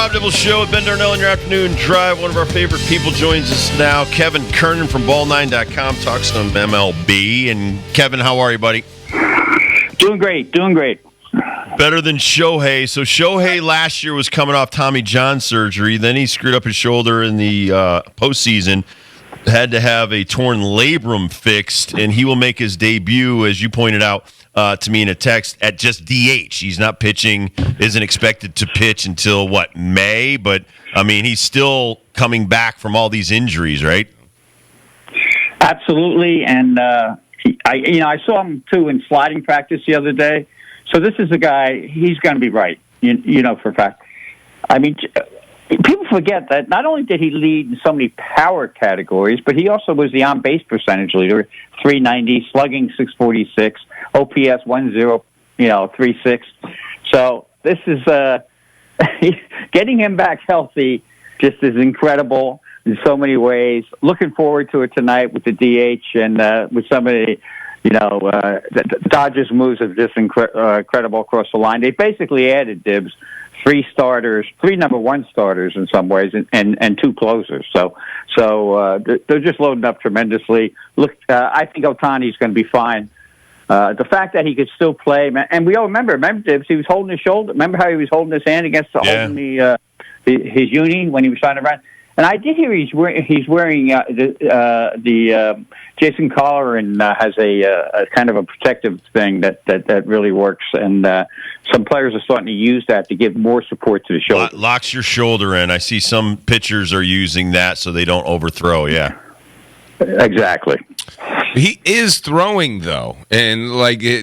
Rob Dibble Show with Ben Darnell in your afternoon drive. One of our favorite people joins us now, Kevin Kernan from Ball9.com, talks some MLB. And Kevin, how are you, buddy? Doing great. Better than Shohei. So Shohei last year was coming off Tommy John surgery. Then he screwed up his shoulder in the postseason. Had to have a torn labrum fixed, and he will make his debut, as you pointed out to me in a text, at just DH. He's not pitching, isn't expected to pitch until, May? But, I mean, he's still coming back from all these injuries, right? Absolutely, and I saw him, too, in sliding practice the other day. So this is a guy, he's going to be right, you know, for a fact. I mean, people forget that not only did he lead in so many power categories, but he also was the on-base percentage leader, 390, slugging 646, OPS 1036. So this is getting him back healthy just is incredible in so many ways. Looking forward to it tonight with the DH and with some of the the Dodgers' moves are just incredible across the line. They basically added Dibs, three number one starters in some ways, and two closers. So they're just loading up tremendously. Look, I think Ohtani's going to be fine. The fact that he could still play, and we all remember Dibs, he was holding his shoulder. Remember how he was holding his hand against holding his uni when he was trying to run? And I did hear he's wearing the Jason Colleran has a kind of a protective thing that really works, and some players are starting to use that to give more support to the shoulder. Locks your shoulder in. I see some pitchers are using that so they don't overthrow. Yeah, exactly. He is throwing, though, and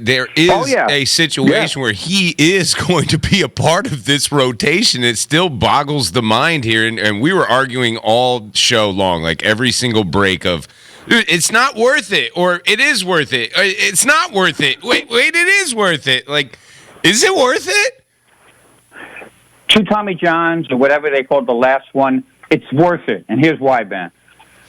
there is a situation where he is going to be a part of this rotation. It still boggles the mind here, and we were arguing all show long, like every single break of, it's not worth it, or it is worth it. It's not worth it. Wait, it is worth it. Like, is it worth it? Two Tommy Johns or whatever they called the last one, it's worth it, and here's why, Ben.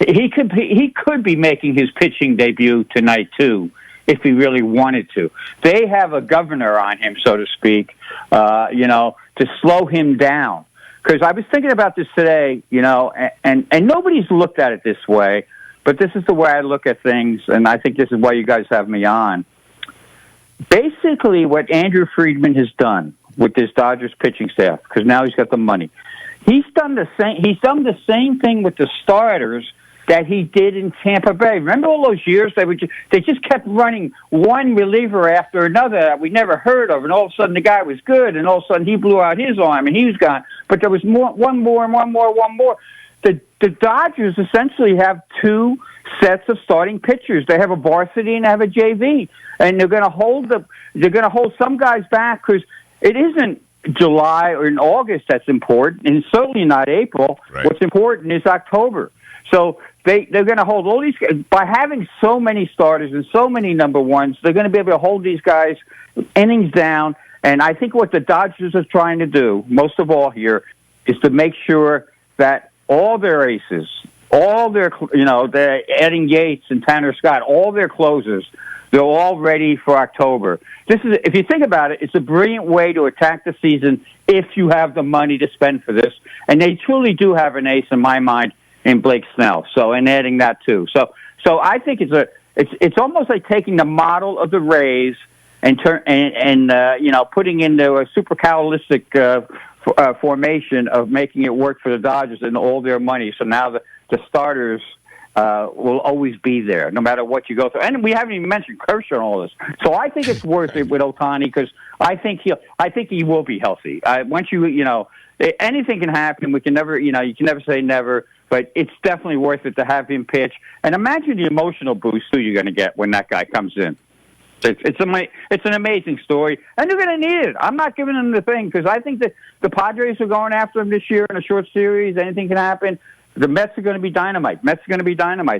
He could be making his pitching debut tonight too, if he really wanted to. They have a governor on him, so to speak, to slow him down. Because I was thinking about this today, and nobody's looked at it this way, but this is the way I look at things, and I think this is why you guys have me on. Basically, what Andrew Friedman has done with this Dodgers pitching staff, because now he's got the money, he's done the same thing with the starters that he did in Tampa Bay. Remember all those years they just kept running one reliever after another that we never heard of, and all of a sudden the guy was good, and all of a sudden he blew out his arm and he was gone. But there was one more. The Dodgers essentially have two sets of starting pitchers. They have a varsity and they have a JV, and they're going to hold some guys back because it isn't July or in August that's important, and certainly not April. Right. What's important is October. So they're going to hold all these by having so many starters and so many number ones. They're going to be able to hold these guys innings down. And I think what the Dodgers are trying to do, most of all here, is to make sure that all their aces, they're adding Yates and Tanner Scott, all their closers, they're all ready for October. If you think about it, it's a brilliant way to attack the season if you have the money to spend for this. And they truly do have an ace in my mind in Blake Snell. So, and adding that too. So I think it's almost like taking the model of the Rays and putting into a supercalistic formation of making it work for the Dodgers and all their money. So now the starters will always be there, no matter what you go through. And we haven't even mentioned Kershaw and all this. So I think it's worth it with Ohtani because I think he will be healthy. Once anything can happen. We can never, you can never say never. But it's definitely worth it to have him pitch. And imagine the emotional boost too you're going to get when that guy comes in. It's an amazing story, and they're going to need it. I'm not giving them the thing because I think that the Padres are going after him this year in a short series. Anything can happen. The Mets are going to be dynamite.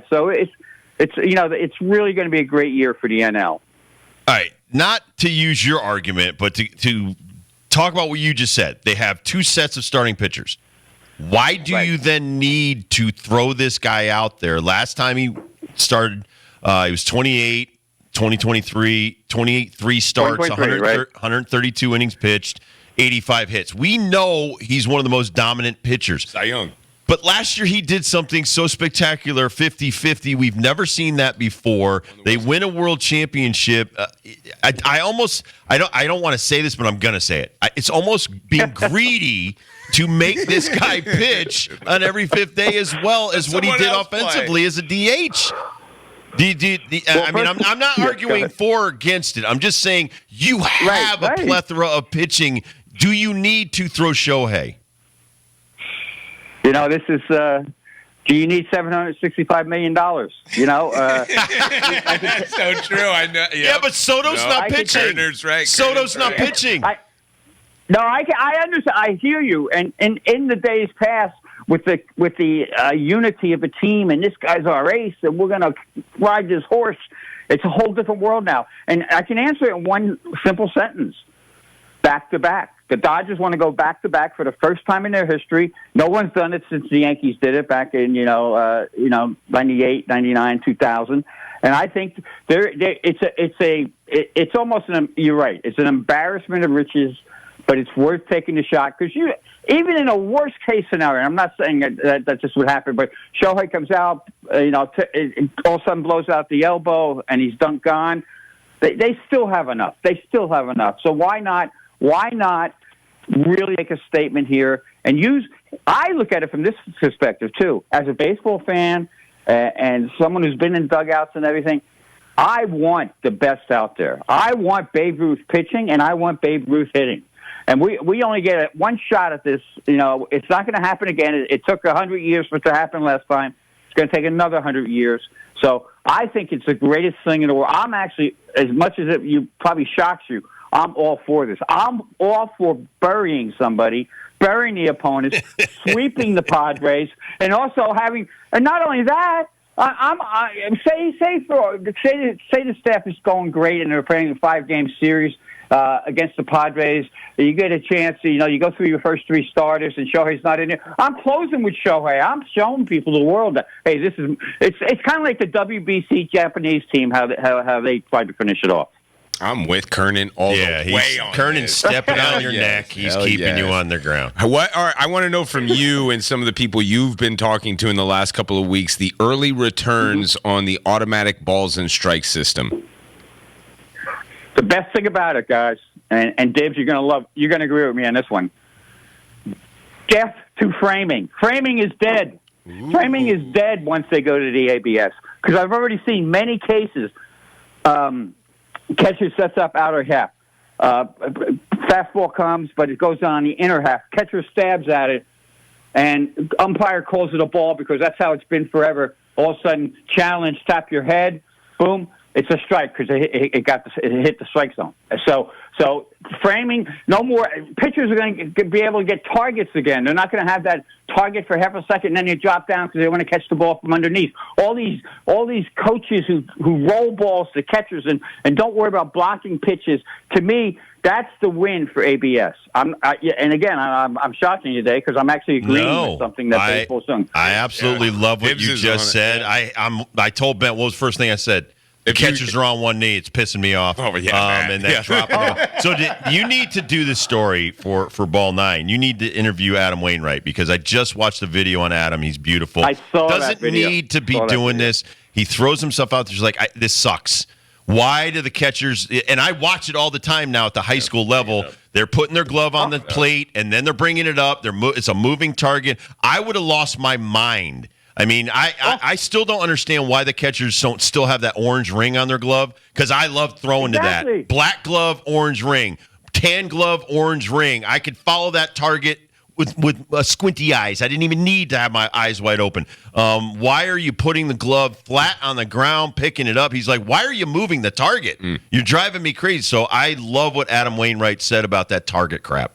So it's really going to be a great year for the NL. All right, not to use your argument, but to talk about what you just said. They have two sets of starting pitchers. Why do you then need to throw this guy out there? Last time he started, he was 28, 2023, 28, 3 starts, 132 innings pitched, 85 hits. We know he's one of the most dominant pitchers. Cy Young. But last year he did something so spectacular, 50-50. We've never seen that before. They win a world championship. I don't want to say this, but I'm going to say it. It's almost being greedy to make this guy pitch on every fifth day as well as what he did offensively as a DH. I'm not arguing for or against it. I'm just saying you have a plethora of pitching. Do you need to throw Shohei? This is. Do you need $765 million? That's so true. I know. Yep. Yeah, but Soto's not pitching. Right. Soto's not pitching. I understand. I hear you. And in the days past, with the unity of a team, and this guy's our ace, and we're going to ride this horse. It's a whole different world now. And I can answer it in one simple sentence: back to back. The Dodgers want to go back to back for the first time in their history. No one's done it since the Yankees did it back in 98, 99, 2000. And I think it's almost you're right. It's an embarrassment of riches, but it's worth taking the shot because even in a worst case scenario, I'm not saying that this would happen, but Shohei comes out, all of a sudden blows out the elbow and he's gone. They still have enough. So why not really make a statement here and use? I look at it from this perspective too, as a baseball fan and someone who's been in dugouts and everything. I want the best out there. I want Babe Ruth pitching and I want Babe Ruth hitting. And we only get one shot at this. It's not going to happen again. It took 100 years for it to happen last time. It's going to take another 100 years. So I think it's the greatest thing in the world. I'm actually, as much as it probably shocks you, I'm all for this. I'm all for burying somebody, burying the opponents, sweeping the Padres, and also having. And not only that, say the staff is going great and they're playing a 5-game series against the Padres. You get a chance to, you go through your first 3 starters and Shohei's not in there. I'm closing with Shohei. I'm showing people the world that, hey, it's kind of like the WBC Japanese team, how they tried to finish it off. I'm with Kernan all the way on Kernan's stepping on your neck. He's keeping you on the ground. All right, I want to know from you and some of the people you've been talking to in the last couple of weeks, the early returns on the automatic balls and strike system. The best thing about it, guys, and Dibs, you're going to agree with me on this one. Death to framing. Framing is dead. Ooh. Framing is dead once they go to the ABS. Because I've already seen many cases. Catcher sets up outer half. Fastball comes, but it goes on the inner half. Catcher stabs at it, and umpire calls it a ball because that's how it's been forever. All of a sudden, challenge, tap your head, boom, it's a strike because it hit the strike zone. So framing, no more. Pitchers are going to be able to get targets again. They're not going to have that target for half a second and then you drop down because they want to catch the ball from underneath. All these coaches who roll balls to catchers and don't worry about blocking pitches. To me, that's the win for ABS. I'm shocking you today because I'm actually agreeing with something that baseball's doing. I absolutely love what you just said. I told Ben, what was the first thing I said? The catchers are on one knee. It's pissing me off. Oh, yeah, and then dropping them. So you need to do this story for Ball 9. You need to interview Adam Wainwright because I just watched the video on Adam. He's beautiful. I saw Doesn't that video. need to be doing this. He throws himself out there. He's like, this sucks. Why do the catchers – and I watch it all the time now at the high school level. They're putting their glove on the plate, and then they're bringing it up. It's a moving target. I would have lost my mind. I mean, I still don't understand why the catchers don't still have that orange ring on their glove because I love throwing to that. Black glove, orange ring. Tan glove, orange ring. I could follow that target with squinty eyes. I didn't even need to have my eyes wide open. Why are you putting the glove flat on the ground, picking it up? He's like, why are you moving the target? You're driving me crazy. So I love what Adam Wainwright said about that target crap.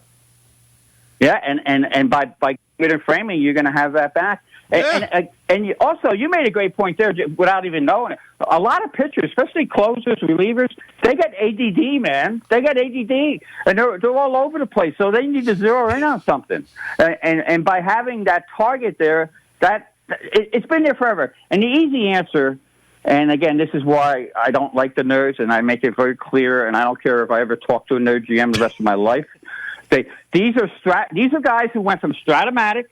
Yeah, and by getting framing, you're going to have that back. Yeah. And you made a great point there without even knowing it. A lot of pitchers, especially closers, relievers, they got ADD, man. They got ADD, and they're all over the place. So they need to zero in on something. And by having that target there, it's been there forever. And the easy answer, and again, this is why I don't like the nerds, and I make it very clear, and I don't care if I ever talk to a nerd GM the rest of my life. These are guys who went from Stratomatic,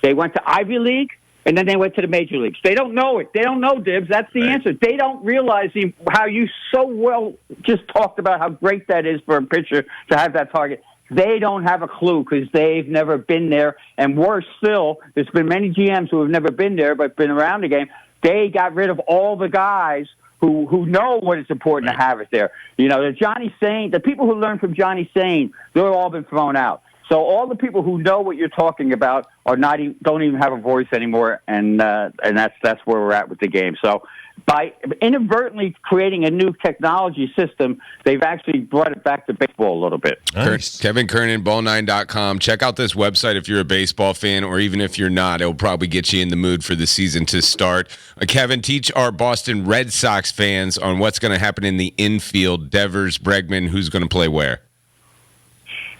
they went to Ivy League, and then they went to the major leagues. They don't know it. They don't know, Dibs. That's the answer. They don't realize how you so well just talked about how great that is for a pitcher to have that target. They don't have a clue because they've never been there. And worse still, there's been many GMs who have never been there but been around the game. They got rid of all the guys who know what it's important to have it there. You know, the people who learn from Johnny Sane, they've all been thrown out. So all the people who know what you're talking about don't even have a voice anymore, and that's where we're at with the game. So by inadvertently creating a new technology system, they've actually brought it back to baseball a little bit. Nice. Kevin Kernan, ball9.com. Check out this website if you're a baseball fan, or even if you're not. It'll probably get you in the mood for the season to start. Kevin, teach our Boston Red Sox fans on what's going to happen in the infield. Devers, Bregman, who's going to play where?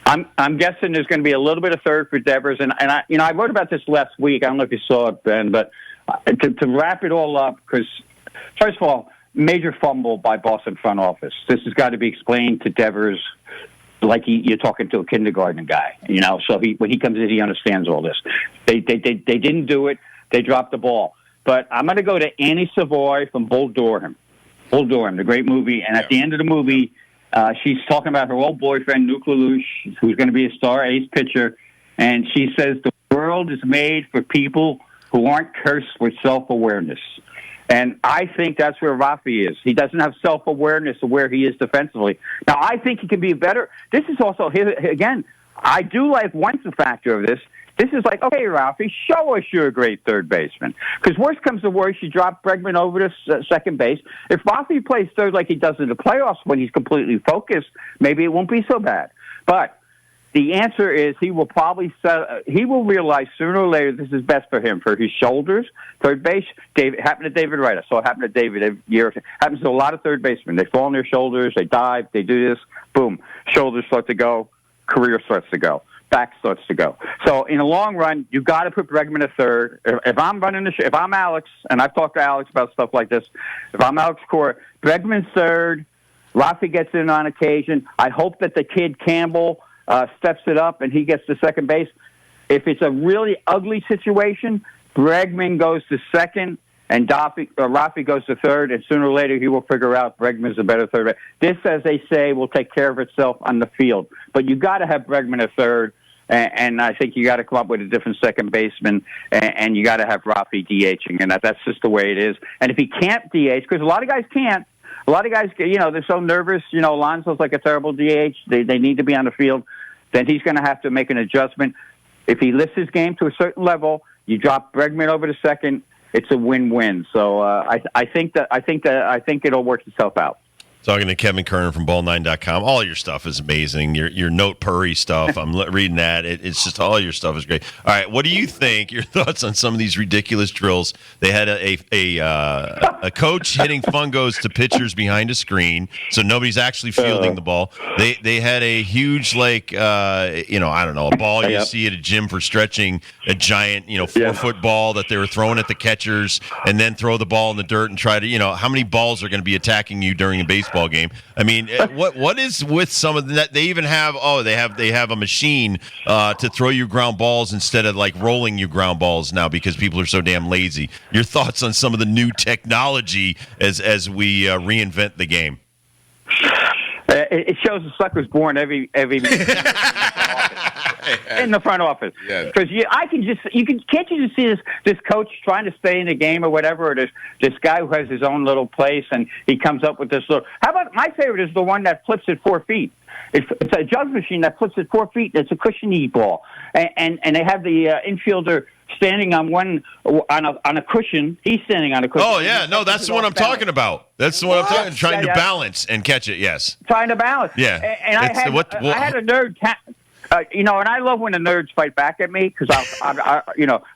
I'm guessing there's going to be a little bit of third for Devers, and I wrote about this last week. I don't know if you saw it, Ben, but to wrap it all up, because first of all, major fumble by Boston front office. This has got to be explained to Devers like you're talking to a kindergarten guy, you know. So when he comes in, he understands all this. They didn't do it. They dropped the ball. But I'm going to go to Annie Savoy from Bull Durham. Bull Durham, the great movie, and at the end of the movie. She's talking about her old boyfriend, Nuke Lelouch, who's going to be a star ace pitcher. And she says the world is made for people who aren't cursed with self-awareness. And I think that's where Rafi is. He doesn't have self-awareness of where he is defensively. Now, I think he can be better. This is also, again, I do like one factor of this. This is like, okay, Ralphie, show us you're a great third baseman. Because worst comes to worst, you drop Bregman over to second base. If Ralphie plays third like he does in the playoffs when he's completely focused, maybe it won't be so bad. But the answer is he will realize sooner or later this is best for him, for his shoulders. Third base, happened to David Wright. I saw it happen to David every year. Happens to a lot of third basemen. They fall on their shoulders, they dive, they do this, boom, shoulders start to go, career starts to go. Back starts to go. So in the long run, you got to put Bregman at third. If I'm running if I'm Alex, and I've talked to Alex about stuff like this, if I'm Alex Cora, Bregman's third, Rafi gets in on occasion. I hope that the kid Campbell steps it up and he gets to second base. If it's a really ugly situation, Bregman goes to second and Rafi goes to third, and sooner or later he will figure out Bregman's a better third. This, as they say, will take care of itself on the field. But you got to have Bregman at third. And I think you got to come up with a different second baseman, and you got to have Rafi DHing, and that's just the way it is. And if he can't DH, because a lot of guys can't, a lot of guys, they're so nervous. Alonso's like a terrible DH. They need to be on the field. Then he's going to have to make an adjustment. If he lifts his game to a certain level, you drop Bregman over to second. It's a win-win. So I think it'll work itself out. Talking to Kevin Kernan from ball9.com. All your stuff is amazing. Your Note Purry stuff, I'm reading that. It's just all your stuff is great. All right, what do you think? Your thoughts on some of these ridiculous drills? They had a coach hitting fungos to pitchers behind a screen, so nobody's actually fielding the ball. They had a huge, I don't know, a ball you see at a gym for stretching, a giant, 4-foot ball that they were throwing at the catchers, and then throw the ball in the dirt and try to, how many balls are going to be attacking you during a baseball game? I mean, what is with some of that? They even have they have a machine to throw you ground balls instead of like rolling you ground balls now because people are so damn lazy. Your thoughts on some of the new technology as we reinvent the game? It shows the sucker's born every in the front office, because can't you just see this coach trying to stay in the game or whatever, or this guy who has his own little place and he comes up with this little. How about my favorite is the one that flips at 4 feet. It's a jug machine that flips at 4 feet. It's a cushiony ball, and they have the infielder standing on a cushion. He's standing on a cushion. Oh yeah, no, that's the one I'm talking about. That's the one I'm talking. Trying to balance and catch it. Yes, trying to balance. Yeah, and I had a nerd. And I love when the nerds fight back at me because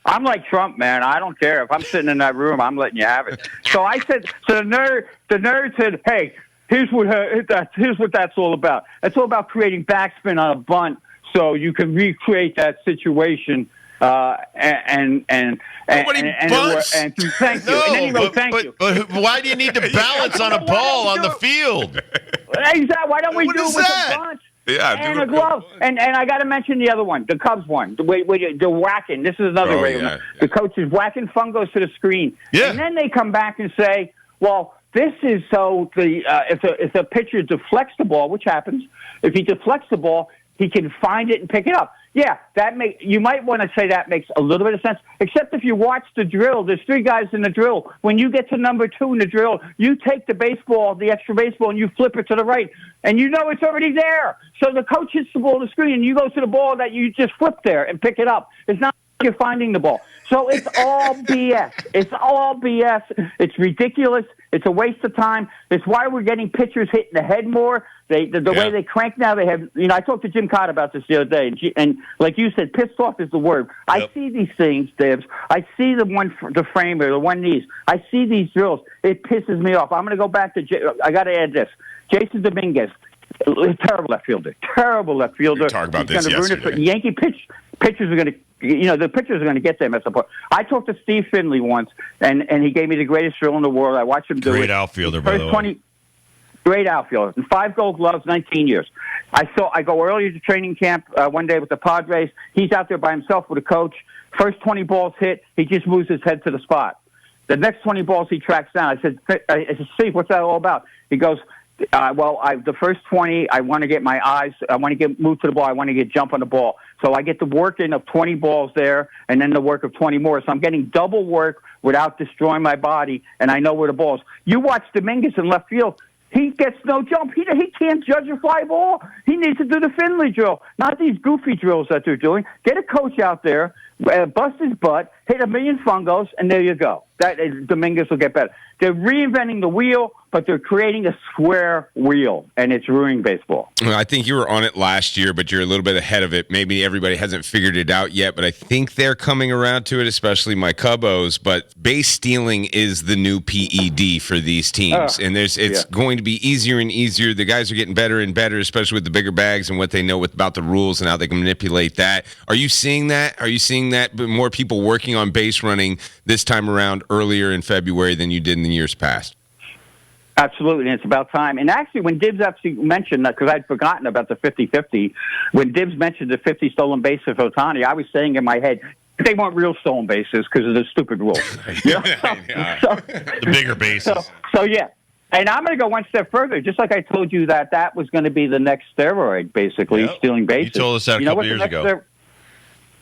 I'm like Trump, man. I don't care if I'm sitting in that room. I'm letting you have it. So I said, the nerd said, "Hey, here's what that's all about. It's all about creating backspin on a bunt, so you can recreate that situation." And thank you. No, and then he wrote, thank you. But why do you need to balance on a ball on the field? Exactly. Why don't we do it with a bunt? and a glove. And I got to mention the other one, the Cubs one, the whacking. This is another way. Yeah. The coach is whacking fungos to the screen. Yeah. And then they come back and say, well, this is so if the pitcher deflects the ball, which happens, if he deflects the ball, he can find it and pick it up. Yeah, you might want to say that makes a little bit of sense, except if you watch the drill, there's 3 guys in the drill. When you get to number 2 in the drill, you take the baseball, the extra baseball, and you flip it to the right, and you know it's already there. So the coach hits the ball to the screen, and you go to the ball that you just flipped there and pick it up. It's not like you're finding the ball. So it's all BS. It's all BS. It's ridiculous. It's a waste of time. It's why we're getting pitchers hitting the head more. The way they crank now, they have. I talked to Jim Cott about this the other day, and like you said, pissed off is the word. Yep. I see these things, Dibs. I see the framer, the one knees. I see these drills. It pisses me off. I'm going to go back to. I got to add this. Jason Dominguez, terrible left fielder. Terrible left fielder. We talked about this yesterday. Yankee pitchers are going to. The pitchers are going to get them at some point. I talked to Steve Finley once, and he gave me the greatest drill in the world. I watched him do it. Great outfielder, by the way. Great outfielder. 5 Gold Gloves, 19 years. I go early to training camp one day with the Padres. He's out there by himself with a coach. First 20 balls hit, he just moves his head to the spot. The next 20 balls he tracks down. I said, Steve, what's that all about? He goes, the first 20, I want to get my eyes, I want to move to the ball, I want to get jump on the ball. So I get the work in of 20 balls there, and then the work of 20 more. So I'm getting double work without destroying my body, and I know where the ball is. You watch Dominguez in left field. He gets no jump. He can't judge a fly ball. He needs to do the Finley drill, not these goofy drills that they're doing. Get a coach out there, bust his butt, hit 1,000,000 fungos, and there you go. Dominguez will get better. They're reinventing the wheel, but they're creating a square wheel, and it's ruining baseball. I think you were on it last year, but you're a little bit ahead of it. Maybe everybody hasn't figured it out yet, but I think they're coming around to it, especially my Cubos. But base stealing is the new PED for these teams, and it's going to be easier and easier. The guys are getting better and better, especially with the bigger bags and what they know about the rules and how they can manipulate that. Are you seeing that? Are you seeing that more people working on base running this time around earlier in February than you did in the years past? Absolutely, and it's about time. And actually, when Dibs actually mentioned that, because I'd forgotten about the 50-50, when Dibs mentioned the 50 stolen bases for Ohtani, I was saying in my head, they weren't real stolen bases because of the stupid rules. The bigger bases. So, yeah. And I'm going to go one step further. Just like I told you that was going to be the next steroid, basically, stealing bases. You told us that a couple years ago.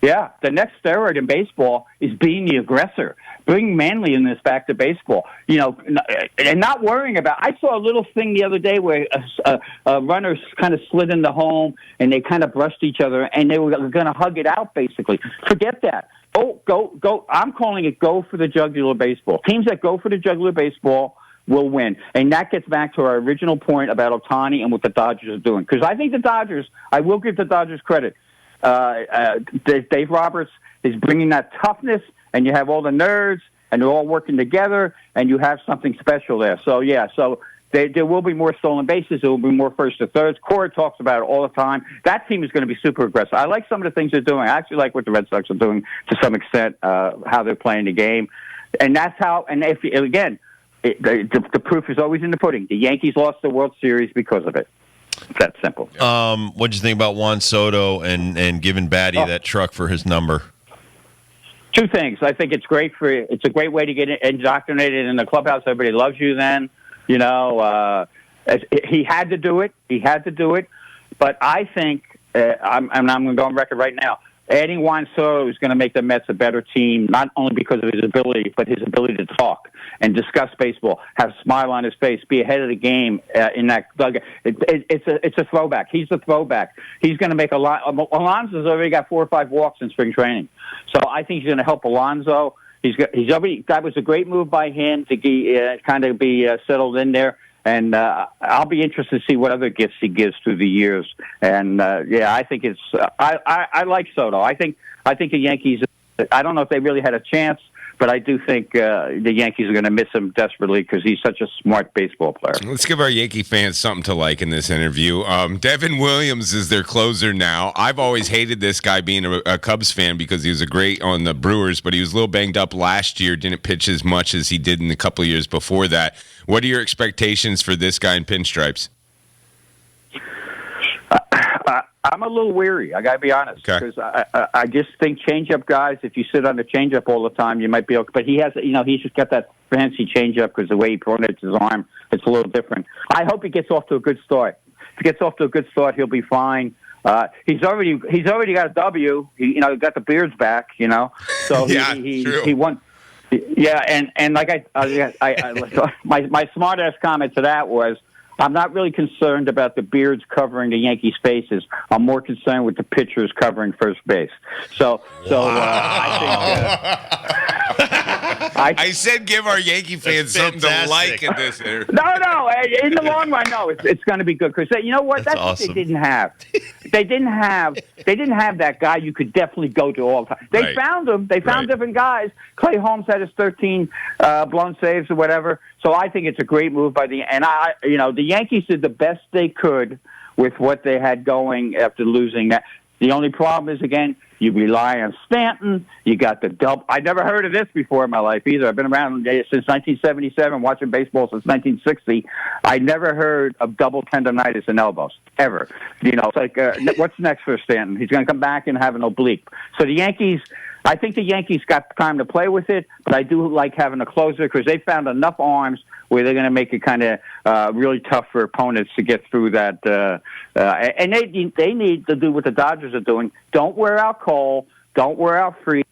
The next steroid in baseball is being the aggressor. Bring manliness back to baseball. And not worrying about. I saw a little thing the other day where a runner kind of slid into home and they kind of brushed each other and they were going to hug it out. Basically, forget that. Go. I'm calling it go for the jugular baseball. Teams that go for the jugular baseball will win. And that gets back to our original point about Ohtani and what the Dodgers are doing. Because I think I will give the Dodgers credit. Dave Roberts is bringing that toughness, and you have all the nerds, and they're all working together, and you have something special there. So, there will be more stolen bases. There will be more first to thirds. Cora talks about it all the time. That team is going to be super aggressive. I like some of the things they're doing. I actually like what the Red Sox are doing to some extent, how they're playing the game. And that's how, and if again, the proof is always in the pudding. The Yankees lost the World Series because of it. It's that simple. What'd you think about Juan Soto and giving Batty that truck for his number? 2 things. I think it's a great way to get indoctrinated in the clubhouse. Everybody loves you then. He had to do it. But I think, I'm going to go on record right now, adding Juan Soto is going to make the Mets a better team, not only because of his ability, but his ability to talk and discuss baseball, have a smile on his face, be ahead of the game in that dugout. It's a throwback. He's the throwback. He's going to make a lot. Alonso's already got 4 or 5 walks in spring training, so I think he's going to help Alonso. That was a great move by him to kind of be settled in there. And I'll be interested to see what other gifts he gives through the years. And I think it's I like Soto. I think the Yankees. I don't know if they really had a chance, but I do think the Yankees are going to miss him desperately because he's such a smart baseball player. Let's give our Yankee fans something to like in this interview. Devin Williams is their closer now. I've always hated this guy being a Cubs fan because he was a great on the Brewers, but he was a little banged up last year, didn't pitch as much as he did in the couple of years before that. What are your expectations for this guy in pinstripes? I'm a little weary. I got to be honest, because I just think changeup guys. If you sit on the changeup all the time, you might be okay. But he has, he's just got that fancy changeup because the way he pronates his arm, it's a little different. I hope he gets off to a good start. If he gets off to a good start, he'll be fine. He's already got a W. He got the beards back. So he won. Yeah, and like my smart ass comment to that was, I'm not really concerned about the beards covering the Yankees' faces. I'm more concerned with the pitchers covering first base. I said give our Yankee fans something to like in this. No. In the long run, no, it's going to be good because you know what? That's awesome. What they didn't have. They didn't have that guy you could definitely go to all the time. They found him. They found different guys. Clay Holmes had his 13 blown saves or whatever. So I think it's a great move by the Yankees did the best they could with what they had going after losing that. The only problem is, again, you rely on Stanton. You got the double. I never heard of this before in my life either. I've been around since 1977, watching baseball since 1960. I never heard of double tendonitis in elbows, ever. It's like, what's next for Stanton? He's going to come back and have an oblique. So I think the Yankees got time to play with it, but I do like having a closer because they found enough arms where they're going to make it kind of really tough for opponents to get through that. And they need to do what the Dodgers are doing. Don't wear out Cole. Don't wear out Freed.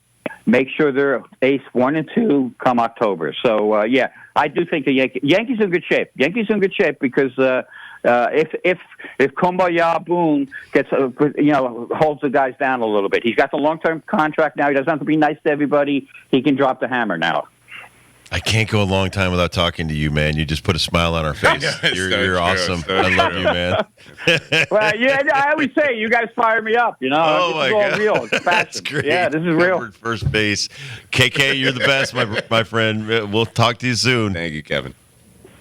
Make sure they're ace 1 and 2 come October. So, I do think the Yankees are in good shape. Yankees are in good shape because if Kumbaya Boone gets holds the guys down a little bit, he's got the long-term contract now. He doesn't have to be nice to everybody. He can drop the hammer now. I can't go a long time without talking to you, man. You just put a smile on our face. You're awesome. I love you, man. Well, I always say you guys fire me up. Oh this is all real. It's That's great. Yeah, this is real. Covered first base. KK, you're the best, my friend. We'll talk to you soon. Thank you, Kevin.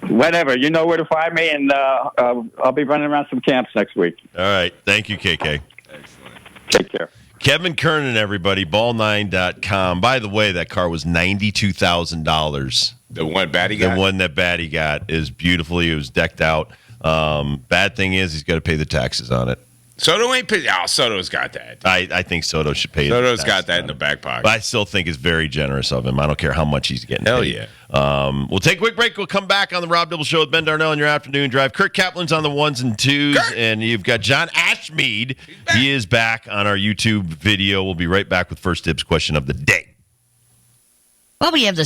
Whatever. You know where to find me, and I'll be running around some camps next week. All right. Thank you, KK. Excellent. Take care. Kevin Kernan, everybody, ball9.com. By the way, that car was $92,000. The one Batty got? The one that Batty got is beautifully. It was decked out. Bad thing is he's got to pay the taxes on it. Soto ain't paid. Oh, Soto's got that. I think Soto should pay. Soto's got that in the back pocket. But I still think it's very generous of him. I don't care how much he's getting Hell paid. Yeah. We'll take a quick break. We'll come back on the Rob Dibble Show with Ben Darnell on your afternoon drive. Kirk Kaplan's on the 1s and 2s, and you've got John Ashmead. He is back on our YouTube video. We'll be right back with First Dibs question of the day. Well, we have the